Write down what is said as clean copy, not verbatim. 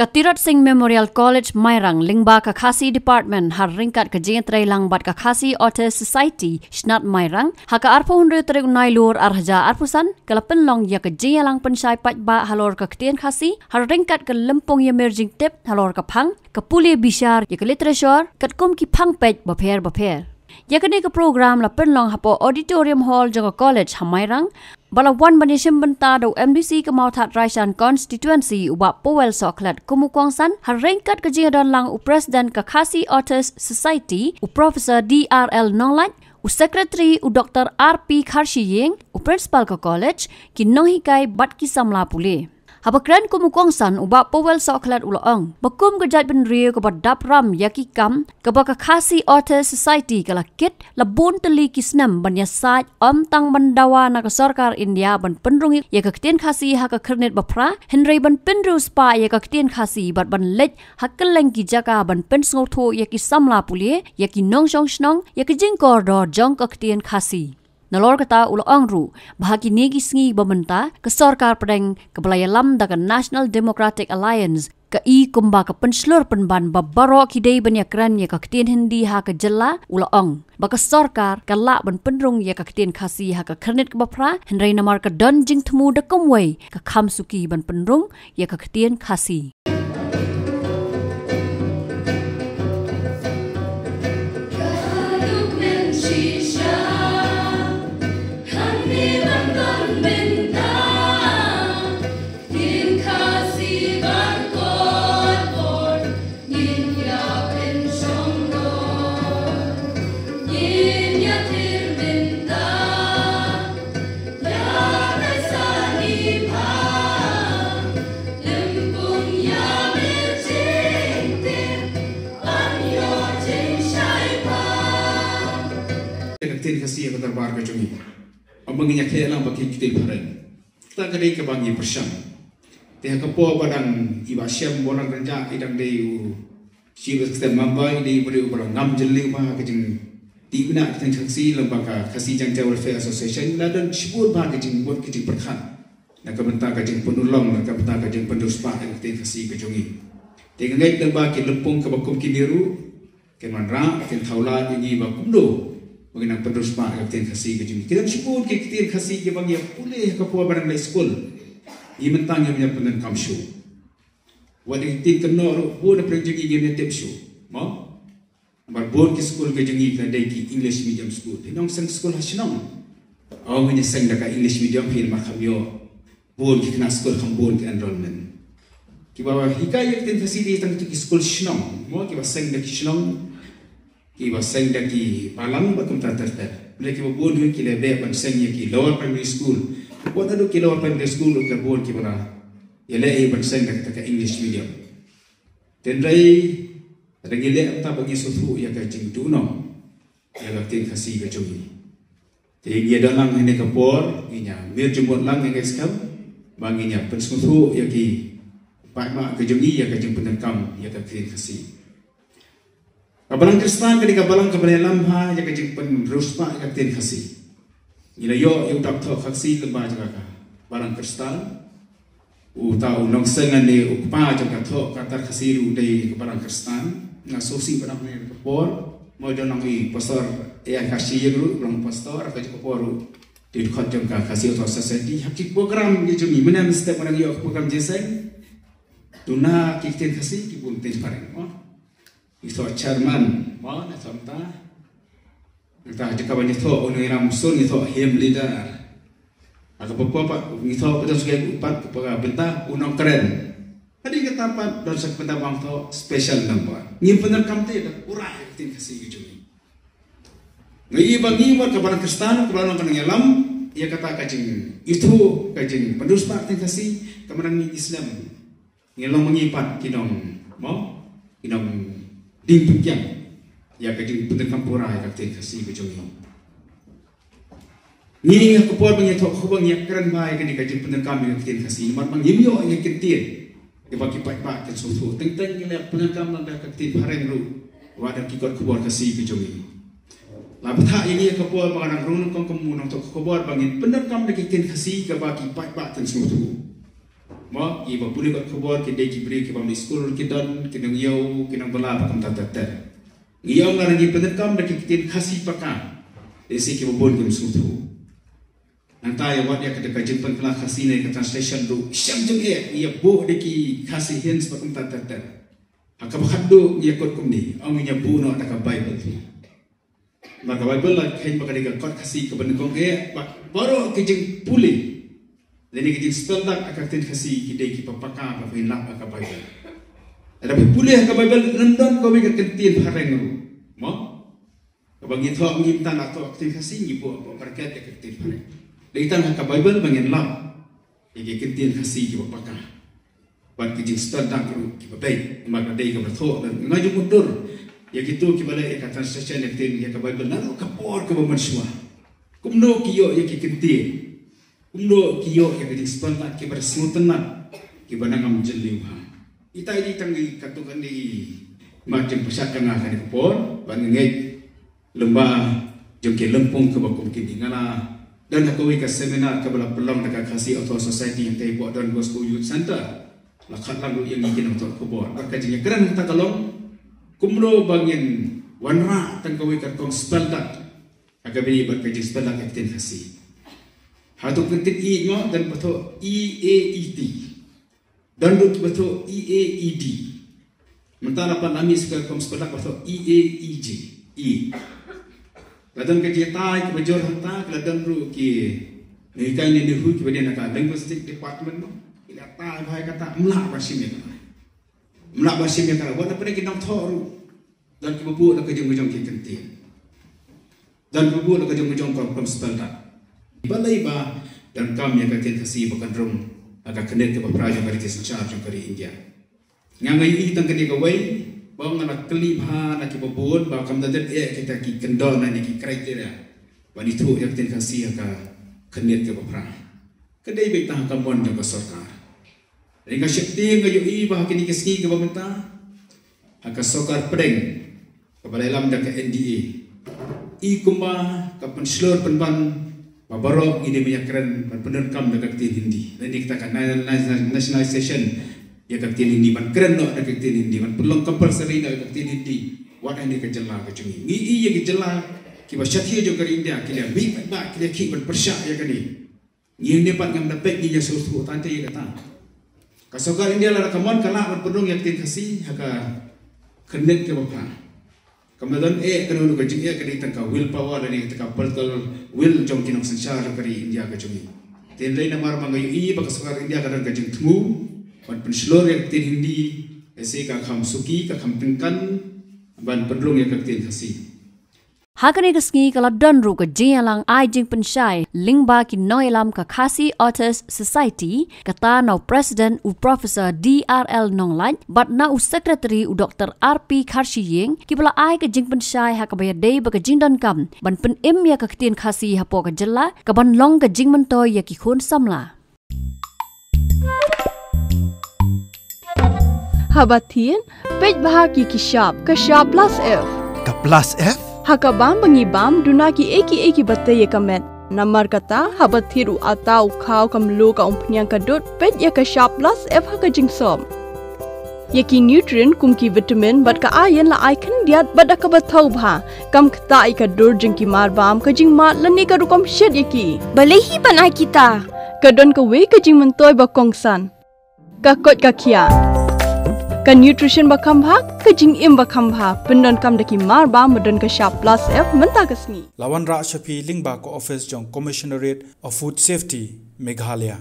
Katirat Singh Memorial College Mairang Lingba Kakasi Department har ringkat ke jentrai langbat Kakasi Authors Society Shnat Mairang haka arpo hundre terek nailur arhaja arpusan kalapen long ya ke jeyalang pensai patba halor ke ketien khasi har ringkat ke lempong ya emerging tip halor ke phang ke puli bishar ya ke literature kat kum ki phang pej baper ya kene ke program la penlong hapo auditorium hall jaga college Hamairang bala wan banishim benta do MDC ke Mauthat Raishan constituency uba Powell Soklat Kumukongsan har ringkat ke jadon lang u president Kakasi Authors Society u Professor DRL Nonglat u secretary u Dr. RP Kharshiying u principal ke college ki nohikai bat ki samla pule Habakran kumukongsan uba Powell Soklat ulaong bakum gejat benrio ke badap ram yaki kam ke Kakasi Authors Society kalakit labun teli kisnam banyasaj tang bandawa na ke sarkar India ban penrungi ya ke ketien khasi ha ke kernet bapra Henry ban penru spa ya ke ketien khasi bat ban lej hakkeleng ki jaka ban pen snotho ya ki samla pulie ya ki nongshong snong ya ke jingkor do jong ke ketien khasi Nalor kata ulaong ru bahagi negi sngi bamenta ke sarkar pedeng ke belayalam daga National Democratic Alliance ke i kumba ke penslur penban babaro kidei banyakran ya ke ketien hindi ha ke jela ulaong baka sarkar ke lak ban penrung ya ke ketien khasi ha ke kernet ke bapra henry namar ke don jing temu de kumwei ke khamsuki ban penrung ya ke ketien khasi Ketien khasi yang terbar ke cumi, abanginya kelang bagi kita barang. Kita kadai ke bagi persam. Teh kepo badan iba syam bonang kerja idang deyu. Siapa kita mambai di beri barang ngam jeli mah kecing. Tibna ketien khasi lembaga khasi jangka welfare association dan sebut bah kecing buat kecing perkan. Nak kebentar kecing penolong, nak kebentar kecing penduspa ketien khasi ke cumi. Teh ngai lembaga lempung ke bakum kiniru, kemanra, kentaulah ini bakum do. Mengenang penerus mak ketien khasi ke jumi. Kita sebut ke ketien khasi ke bang yang pulih ke puan barang dari sekolah. Ia mentang yang punya penen kamshu. Wadah ketien kena buat apa jengi yang tip show. Mau? Buat ke sekolah ke jengi ke dari English medium school. Nong sang sekolah hasilong. Awak punya sang dekat English medium film macam yo. Buat ke kena sekolah kambun ke enrollment. Kibawa hikayat ketien khasi di tang tu sekolah hasilong. Mau kibawa sang dekat hasilong. Kiba seng daki palang bakum tatar. Mereka berbuat ki lebe ban seng ki lower primary school. Buat ada ki lower primary school ke buat ki bara. Ya le ban seng dak tak English medium. Tendai ada gile ta bagi susu ya ka jing tuno. Ya ka tin khasi ka jogi. Jadi dia dalam ini kapor, inya mir jumut lang yang skam. Banginya pensusu ya ki pak mak ke jogi ya ka jing penenkam ya ka tin khasi. Kabalang Kristan ketika balang kebenaran ha jaga jimpen ruspa jaga tin khasi. Ila yo tak thok khasi lembah jaga balang Kristan. Tahu nong sengan ni ukpa jaga thok kata khasi ru dei balang Kristan. Ngasosi barang ni kapor mo jonang i pastor ya khasi ru long pastor ka kapor di khot jaga khasi to society hakik program ni jumi mana mesti barang yo program jeseng. Tuna kitin khasi ki bun tin pareng. Itu chairman, mana samta? Kita jika banyak tu orang yang musuh itu him leader. Atau apa itu kita sebagai upat kepada bentah unang keren. Tadi kita dapat dan sebentar bang tu special number. Ni benar kamti ada urai kita kasih gitu. Ngai bagi buat kepada Kristen kepada orang yang lam, ia kata kajing itu kajing pendus pak kita kasih kepada Islam. Ngelang mengipat kinong, mau kinong Dimpukyang ya kajing pendekan pura ya ketien khasi ke jongi. Ni kapor bang yatok khobang yak keren bai ke kajing pendekan ya ketien khasi. Mat bang yimyo ya ketien. Ke bagi pak ke susu teng-teng ya pendekan lang ka ketien hareng ru. Wadah kikot khobor khasi ke jongi. Labtha ini kapor bang anang run kong komunong tok khobor bang pendekan de ketien khasi ke bagi pak ke susu. Mo iba puli bat khobor ki de ki bri ki bam di school ki don ki nang yau ki nang bala pakam tat. Ngiyau ngaran gi penerkam da ki tin khasi paka. Isi ki bobon ki msutu. Nanti awak dia kata jempan kelah khasi ni ke translation tu syam jeng ia bo de ki khasi hens pakam tat. Haka bakhadu ia kot kumni au nya bu no da ka Bible tu. Maka Bible lah kain pakai dengan kot khasi ke benda kong baru ke jeng puli. Jadi kita spell tak akan kasih kita kita pakai apa hilang akan Bible. Ada pulih akan Bible rendan kau mereka kentin hareng tu. Mo? Bagi thok ngimtan atau aktivasi ngipu apa berkat kentin hareng. Dari tanah akan Bible bangin lam. Jadi kentin kasih kita pakai. Buat kita spell tak tu kita baik. Maka dari kita thok dan ngaju mundur. Ya gitu kita boleh akan translation kentin akan Bible lalu kapor ke bermansua. Kumno kiyo ya kentin. Undo kiyo yang jadi sepantak kita bersemutan kita nangam jeliuha. Ita ini tanggi katukan di macam persyakan akan dikepor, bangai lembah jengke lempung ke bakum kini ngala dan aku ke seminar ke bala pelong dekat kasih auto society yang tadi buat dan Gospel Youth Center. Lakat lalu yang ingin untuk kepor. Berkajinya keran kita kalong kumlo bangin wanra tangkawi kartong sepantak agar beri berkaji sepantak yang kasih. Hatu kentit I nya dan betul EAET dan betul EAED. Mentara pan kami sekarang kom sekolah betul EAEJ. Kadang kerja tai ke bajor hantar kadang ru ki nikai ni dihu ki badan nak linguistic department no. Ila tai bahai kata melak basim ya. Melak basim ya kalau buat apa ni kita thor dan ki bubu nak kerja ngejong ki kentit. Dan bubu nak kerja ngejong kom sekolah. Balai ba dan kami akan kasih bukan rum akan kena ke praja dari secara dari India. Ngangai ini tang kena kawai bang anak kelibha nak kibobon ba kam dadat kita ki kendor na ni ki kriteria. Bani tu yang kasih akan kena ke pra. Kedai baik tang kamon jang sarkar. Ringa syekti ngayo I bah kini keski ke pemerintah akan sarkar pedeng kepada dalam dak NDA. I kumba kapan slur penban Babarok ini banyak keren penerkam dekat Hindi. Dan kita kan nationalization ya dekat Hindi ban keren no dekat Hindi ban perlu compulsory dekat Hindi. Wat ini kejela kecungi. Ni iya kejela kiba syathiya jo kari India kila mi ba kila ki ban persya ya kani. Ni ne pat ngam dapat ni ya susu tante ya kata. Kasokar India la kamon kala ban pedung yak tin kasi haka kenet ke bapa. Kemudian kena kajing kena tangka willpower dan tangka political will jom kinong sensar kari India kajungi. Ten lain namar mangayu bakasakar India kadang kajing temu, ban penslor yang tin Hindi, ese kakam suki kakam pingkan, ban pedlung yang kaktin kasih. Hakane kasngi kala donru ka jialang ai jing pensyai lingba ki noilam ka Khasi Authors Society kata now president u professor DRL Nonglan but na u secretary u Dr. RP Kharshiying ki bala ai ka jing pensyai ha ka bayadei ba ka jingdon kam ban pen im ya ka ktin khasi ha po ka jella ka ban long ka jing mentoy ya ki khun samla Habatin pej bahaki ki shop ka shop plus F ka plus F Hakabam bangibam dunaki eki batay kamet namar kata habathiru atau khau kamlu ka umpnyang kadut pet ya ka shop plus F haka jingsom yaki nutrient kumki vitamin bat ka iron la icon diat bada ka bathau bha kam khta I ka dur jingki mar bam ka jing ma lani ka rukom shed yaki balehi banai kita kadon ka we ka jing mentoy ba kongsan ka kot ka khia ka nutrition bakam bha ka jing im bakam bha pendon kam daki mar ba modon ka shop plus F menta kasni Lawan Ra Shafi Lingba ko office jong Commissionerate of Food Safety Meghalaya